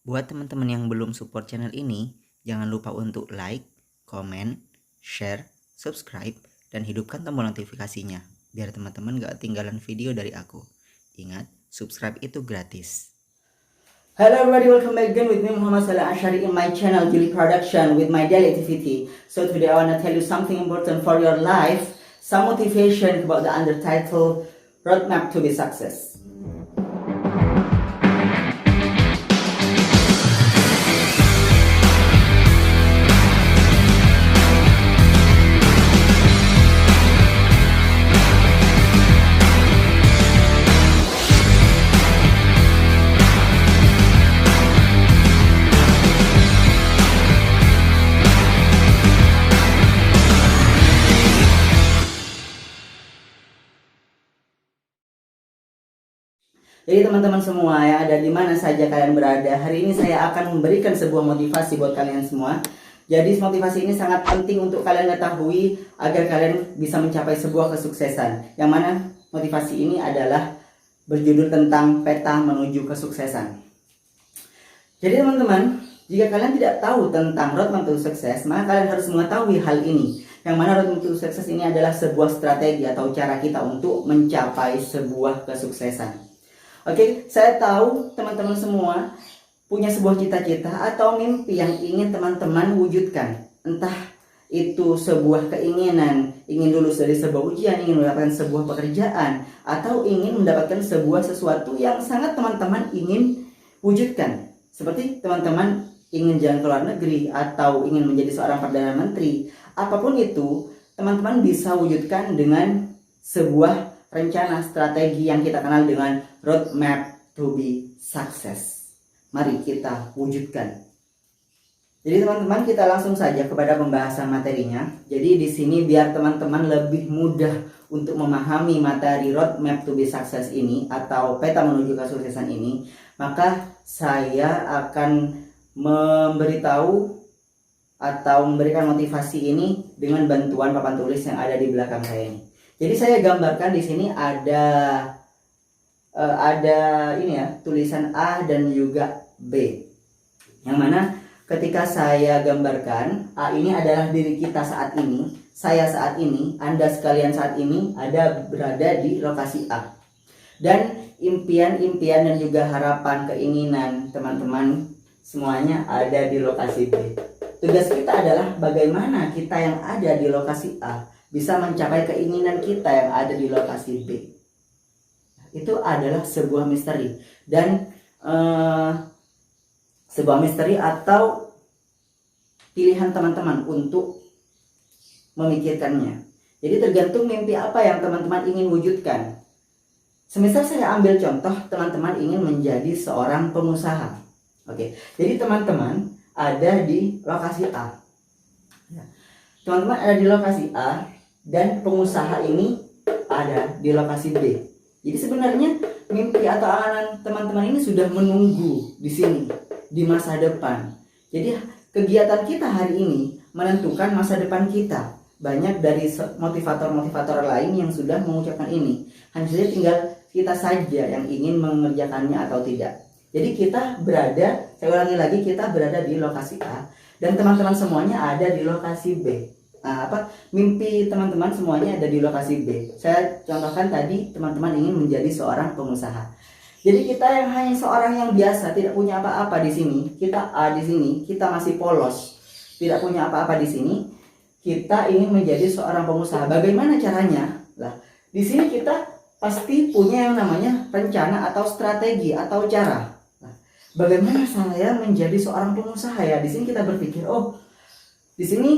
Buat teman-teman yang belum support channel ini, jangan lupa untuk like, komen, share, subscribe, dan hidupkan tombol notifikasinya biar teman-teman gak ketinggalan video dari aku. Ingat, subscribe itu gratis. Hello everybody, welcome back again with me Muhammad Saleh Ashari in my channel Daily Production with my daily activity. So today I want to tell you something important for your life, some motivation about the undertitled Roadmap to be Success. Jadi teman-teman semua yang ada di mana saja kalian berada, hari ini saya akan memberikan sebuah motivasi buat kalian semua. Jadi motivasi ini sangat penting untuk kalian ketahui agar kalian bisa mencapai sebuah kesuksesan. Yang mana motivasi ini adalah berjudul tentang peta menuju kesuksesan. Jadi teman-teman, jika kalian tidak tahu tentang roadmap to sukses, maka kalian harus mengetahui hal ini. Yang mana roadmap to sukses ini adalah sebuah strategi atau cara kita untuk mencapai sebuah kesuksesan. Oke, saya tahu teman-teman semua punya sebuah cita-cita atau mimpi yang ingin teman-teman wujudkan. Entah itu sebuah keinginan, ingin lulus dari sebuah ujian, ingin mendapatkan sebuah pekerjaan, atau ingin mendapatkan sebuah sesuatu yang sangat teman-teman ingin wujudkan. Seperti teman-teman ingin jalan ke luar negeri atau ingin menjadi seorang Perdana Menteri. Apapun itu, teman-teman bisa wujudkan dengan sebuah rencana strategi yang kita kenal dengan roadmap to be success. Mari kita wujudkan. Jadi teman-teman, kita langsung saja kepada pembahasan materinya. Jadi di sini biar teman-teman lebih mudah untuk memahami materi roadmap to be success ini atau peta menuju kesuksesan ini, maka saya akan memberitahu atau memberikan motivasi ini dengan bantuan papan tulis yang ada di belakang saya ini. Jadi saya gambarkan di sini ada ini ya, tulisan A dan juga B. Yang mana ketika saya gambarkan, A ini adalah diri kita saat ini, saya saat ini, Anda sekalian saat ini berada di lokasi A. Dan impian-impian dan juga harapan, keinginan teman-teman semuanya ada di lokasi B. Tugas kita adalah bagaimana kita yang ada di lokasi A bisa mencapai keinginan kita yang ada di lokasi B. Itu adalah sebuah misteri. Dan sebuah misteri atau pilihan teman-teman untuk memikirkannya. Jadi tergantung mimpi apa yang teman-teman ingin wujudkan. Semisal saya ambil contoh, teman-teman ingin menjadi seorang pengusaha. Oke, jadi teman-teman ada di lokasi A. Teman-teman ada di lokasi A dan pengusaha ini ada di lokasi B. Jadi sebenarnya mimpi atau angan teman-teman ini sudah menunggu di sini di masa depan. Jadi kegiatan kita hari ini menentukan masa depan kita. Banyak dari motivator-motivator lain yang sudah mengucapkan ini. Hanya saja tinggal kita saja yang ingin mengerjakannya atau tidak. Jadi kita berada, saya ulangi lagi, kita berada di lokasi A dan teman-teman semuanya ada di lokasi B. Mimpi teman-teman semuanya ada di lokasi B. Saya contohkan tadi, teman-teman ingin menjadi seorang pengusaha. Jadi kita yang hanya seorang yang biasa, tidak punya apa-apa di sini. Kita A di sini, kita masih polos, tidak punya apa-apa di sini. Kita ingin menjadi seorang pengusaha. Bagaimana caranya? Lah, di sini kita pasti punya yang namanya rencana atau strategi atau cara. Nah, bagaimana saya menjadi seorang pengusaha ya? Di sini kita berpikir, oh, di sini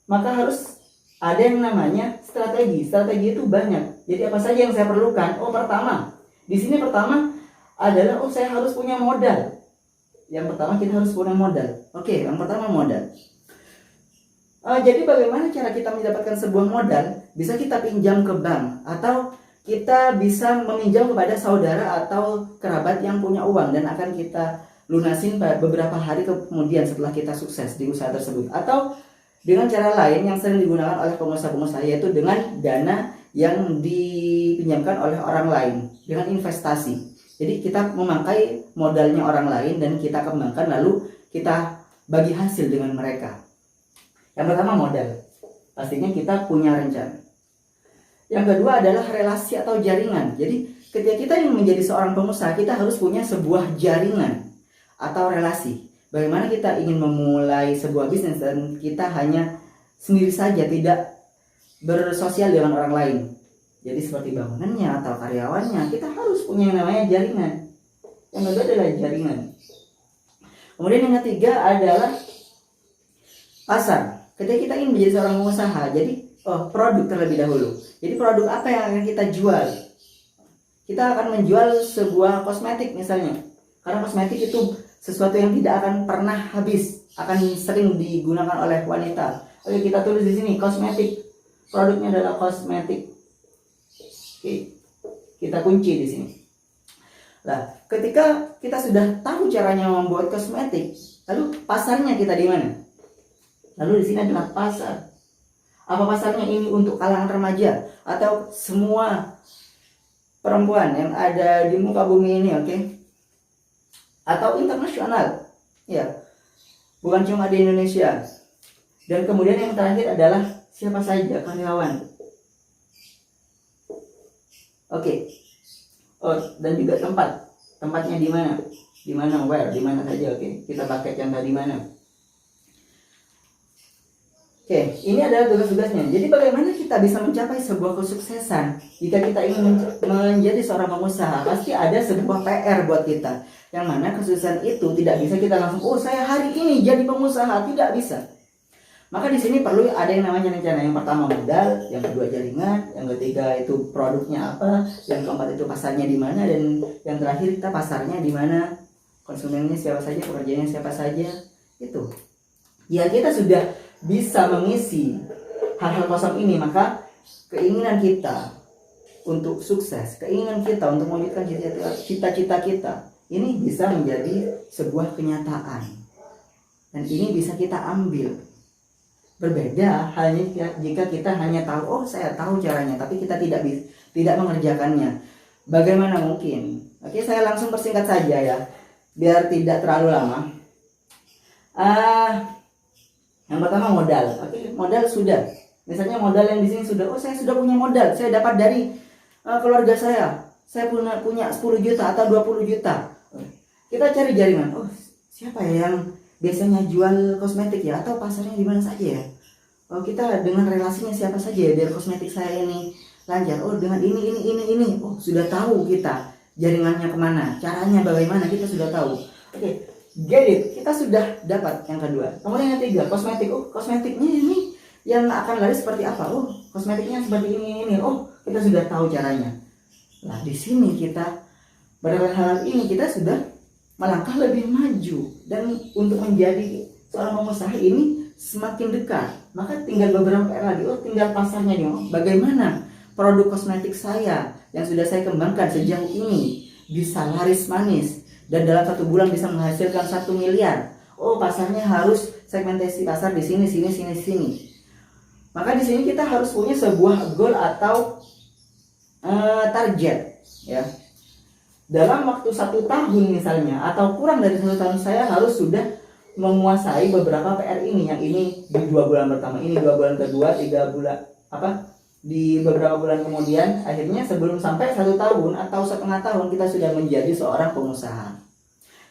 maka harus ada yang namanya strategi. Strategi itu banyak. Jadi apa saja yang saya perlukan? Oh, pertama, di sini pertama adalah saya harus punya modal. Yang pertama kita harus punya modal. Oke, yang pertama modal. Jadi bagaimana cara kita mendapatkan sebuah modal? Bisa kita pinjam ke bank atau kita bisa meminjam kepada saudara atau kerabat yang punya uang dan akan kita lunasin beberapa hari kemudian setelah kita sukses di usaha tersebut. Atau dengan cara lain yang sering digunakan oleh pengusaha-pengusaha, yaitu dengan dana yang dipinjamkan oleh orang lain, dengan investasi. Jadi kita memakai modalnya orang lain dan kita kembangkan, lalu kita bagi hasil dengan mereka. Yang pertama modal, pastinya kita punya rencana. Yang kedua adalah relasi atau jaringan. Jadi ketika kita ingin menjadi seorang pengusaha, kita harus punya sebuah jaringan atau relasi. Bagaimana kita ingin memulai sebuah bisnis dan kita hanya sendiri saja, tidak bersosial dengan orang lain. Jadi seperti bangunannya atau karyawannya, kita harus punya yang namanya jaringan. Yang kedua adalah jaringan. Kemudian yang ketiga adalah pasar. Ketika kita ingin menjadi seorang pengusaha, jadi produk terlebih dahulu. Jadi produk apa yang akan kita jual? Kita akan menjual sebuah kosmetik misalnya. Karena kosmetik itu sesuatu yang tidak akan pernah habis, akan sering digunakan oleh wanita. Oke, kita tulis di sini kosmetik. Produknya adalah kosmetik. Oke, kita kunci di sini. Nah, ketika kita sudah tahu caranya membuat kosmetik, lalu pasarnya kita di mana? Lalu di sini adalah pasar. Apa pasarnya ini untuk kalangan remaja atau semua perempuan yang ada di muka bumi ini, oke? Atau internasional, ya, bukan cuma di Indonesia. Dan kemudian yang terakhir adalah siapa saja karyawan. Oke. Oh, dan juga tempatnya di mana? Di mana, where, di mana saja, oke? Kita pakai contoh di mana. Oke, ini adalah tugas-tugasnya. Jadi bagaimana kita bisa mencapai sebuah kesuksesan? Jika kita ingin menjadi seorang pengusaha, pasti ada sebuah PR buat kita. Yang mana kesuksesan itu tidak bisa kita langsung, oh saya hari ini jadi pengusaha, tidak bisa. Maka di sini perlu ada yang namanya rencana. Yang pertama modal, yang kedua jaringan, yang ketiga itu produknya apa, yang keempat itu pasarnya di mana, dan yang terakhir kita pasarnya di mana, konsumennya siapa saja, pekerjaannya siapa saja. Itu. Ya kita sudah bisa mengisi hal-hal kosong ini, maka keinginan kita untuk sukses, keinginan kita untuk mewujudkan cita-cita kita ini bisa menjadi sebuah kenyataan, dan ini bisa kita ambil. Berbeda halnya jika kita hanya tahu, oh saya tahu caranya, tapi kita tidak mengerjakannya. Bagaimana mungkin? Oke, saya langsung persingkat saja ya, biar tidak terlalu lama. Yang pertama modal. Oke, modal sudah. Misalnya modal yang di sini sudah, oh saya sudah punya modal, saya dapat dari keluarga saya. Saya punya 10 juta atau 20 juta. Kita cari jaringan. Oh, siapa ya yang biasanya jual kosmetik ya, atau pasarnya di mana saja ya? Oh, kita dengan relasinya siapa saja ya biar kosmetik saya ini lancar. Oh, dengan ini. Oh, sudah tahu kita jaringannya kemana, caranya bagaimana, kita sudah tahu. Oke, get it. Kita sudah dapat yang kedua. Kemudian yang ketiga, kosmetik. Oh, kosmetiknya ini yang akan laris seperti apa? Oh, kosmetiknya seperti ini. Oh, kita sudah tahu caranya. Nah, di sini kita berdasarkan hal ini kita sudah melangkah lebih maju, dan untuk menjadi seorang pengusaha ini semakin dekat. Maka tinggal beberapa PR lagi. Oh, tinggal pasarnya nih. Oh, bagaimana produk kosmetik saya yang sudah saya kembangkan sejauh ini bisa laris manis dan dalam 1 bulan bisa menghasilkan 1 miliar. Oh, pasarnya harus segmentasi pasar di sini. Maka di sini kita harus punya sebuah goal atau target, ya. Dalam waktu 1 tahun misalnya, atau kurang dari 1 tahun, saya harus sudah menguasai beberapa PR ini. Yang ini di 2 bulan pertama, ini 2 bulan kedua, 3 bulan di beberapa bulan kemudian. Akhirnya sebelum sampai 1 tahun atau setengah tahun kita sudah menjadi seorang pengusaha.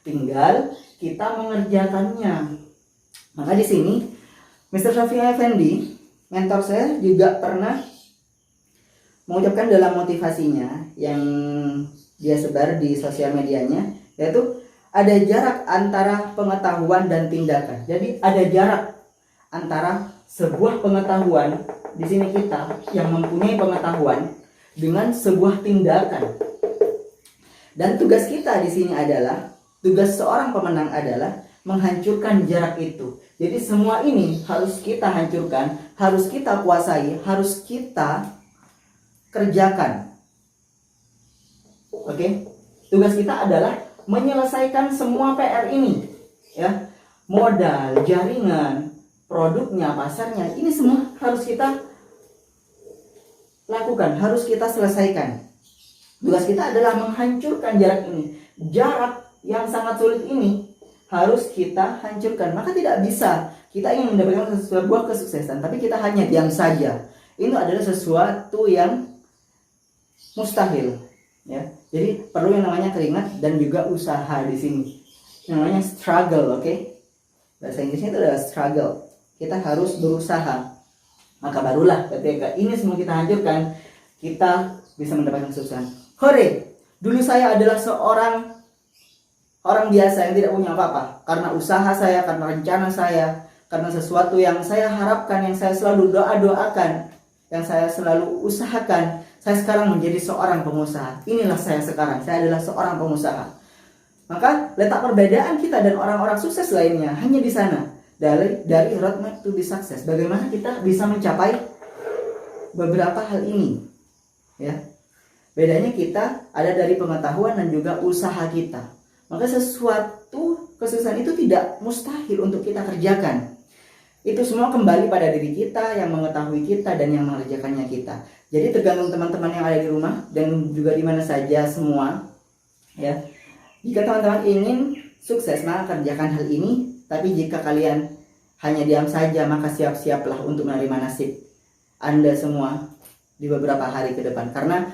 Tinggal kita mengerjakannya. Maka di sini Mr. Shafi'i Effendi, mentor saya, juga pernah mengucapkan dalam motivasinya yang dia sebar di sosial medianya, yaitu ada jarak antara pengetahuan dan tindakan. Jadi ada jarak antara sebuah pengetahuan, di sini kita yang mempunyai pengetahuan, dengan sebuah tindakan. Dan tugas kita di sini adalah, tugas seorang pemenang adalah menghancurkan jarak itu. Jadi semua ini harus kita hancurkan, harus kita kuasai, harus kita kerjakan. Oke, tugas kita adalah menyelesaikan semua PR ini, ya. Modal, jaringan, produknya, pasarnya, ini semua harus kita lakukan, harus kita selesaikan. Tugas kita adalah menghancurkan jarak ini. Jarak yang sangat sulit ini harus kita hancurkan. Maka tidak bisa kita ingin mendapatkan sebuah kesuksesan, tapi kita hanya diam saja. Itu adalah sesuatu yang mustahil. Ya, jadi perlu yang namanya keringat dan juga usaha di sini. Yang namanya struggle, oke? Bahasa Inggrisnya itu adalah struggle. Kita harus berusaha. Maka barulah ketika ini semua kita hancurkan, kita bisa mendapatkan kesuksesan. Hore! Dulu saya adalah seorang orang biasa yang tidak punya apa-apa. Karena usaha saya, karena rencana saya, karena sesuatu yang saya harapkan, yang saya selalu doa-doakan, yang saya selalu usahakan, saya sekarang menjadi seorang pengusaha. Inilah saya sekarang, saya adalah seorang pengusaha. Maka letak perbedaan kita dan orang-orang sukses lainnya hanya di sana. Dari roadmap to be success. Bagaimana kita bisa mencapai beberapa hal ini. Ya. Bedanya kita ada dari pengetahuan dan juga usaha kita. Maka sesuatu kesuksesan itu tidak mustahil untuk kita kerjakan. Itu semua kembali pada diri kita, yang mengetahui kita dan yang mengerjakannya kita. Jadi tergantung teman-teman yang ada di rumah dan juga di mana saja semua. Ya. Jika teman-teman ingin sukses, maka kerjakan hal ini. Tapi jika kalian hanya diam saja, maka siap-siaplah untuk menerima nasib Anda semua di beberapa hari ke depan. Karena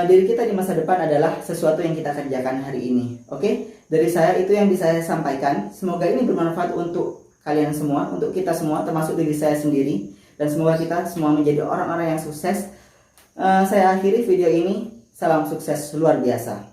diri kita di masa depan adalah sesuatu yang kita kerjakan hari ini. Oke? Dari saya itu yang bisa saya sampaikan. Semoga ini bermanfaat untuk kalian semua, untuk kita semua, termasuk diri saya sendiri. Dan semoga kita semua menjadi orang-orang yang sukses. Saya akhiri video ini. Salam sukses luar biasa.